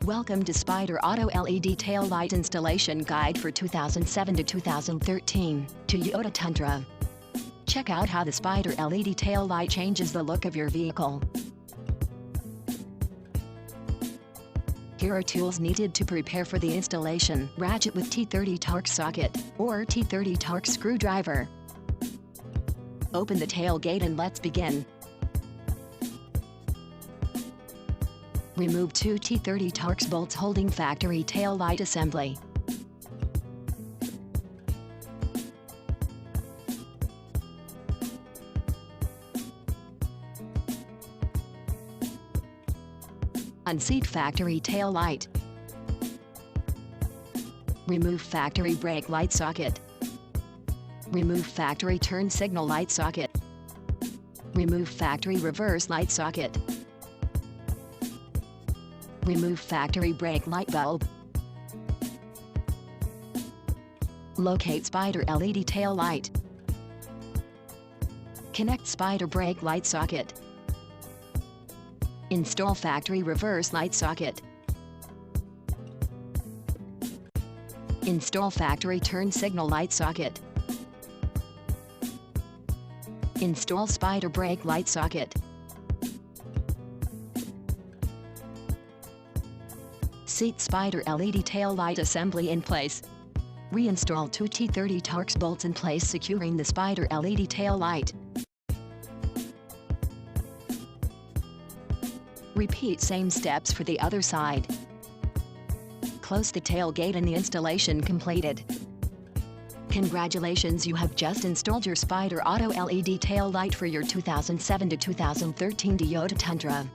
Welcome to Spyder Auto LED Tail Light Installation Guide for 2007 to 2013, Toyota Tundra. Check out how the Spyder LED tail light changes the look of your vehicle. Here are tools needed to prepare for the installation: ratchet with T30 torx socket, or T30 torx screwdriver. Open the tailgate and let's begin. Remove two T30 torx bolts holding factory tail light assembly. Unseat factory tail light. Remove factory brake light socket. Remove factory turn signal light socket. Remove factory reverse light socket. Remove factory brake light bulb. Locate Spyder LED tail light. Connect Spyder brake light socket. Install factory reverse light socket. Install factory turn signal light socket. Install Spyder brake light socket. Seat Spyder LED tail light assembly in place. Reinstall two T30 torx bolts in place, securing the Spyder LED tail light. Repeat same steps for the other side. Close the tailgate and the installation completed. Congratulations, you have just installed your Spyder Auto LED tail light for your 2007 to 2013 Toyota Tundra.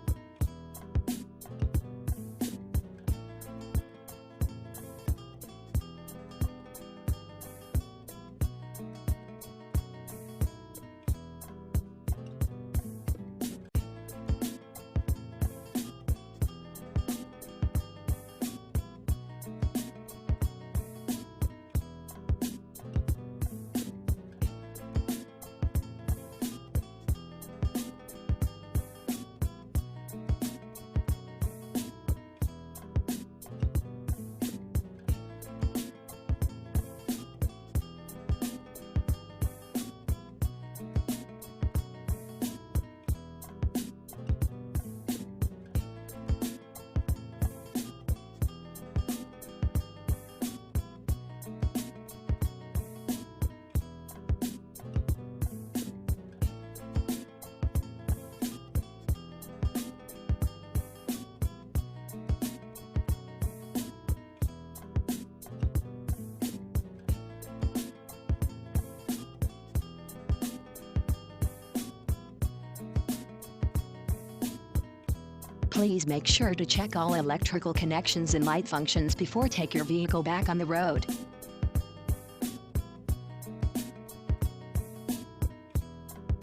Please make sure to check all electrical connections and light functions before take your vehicle back on the road.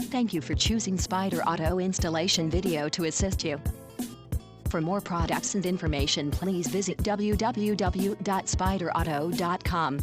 Thank you for choosing Spyder Auto Installation Video to assist you. For more products and information, please visit www.spyderauto.com.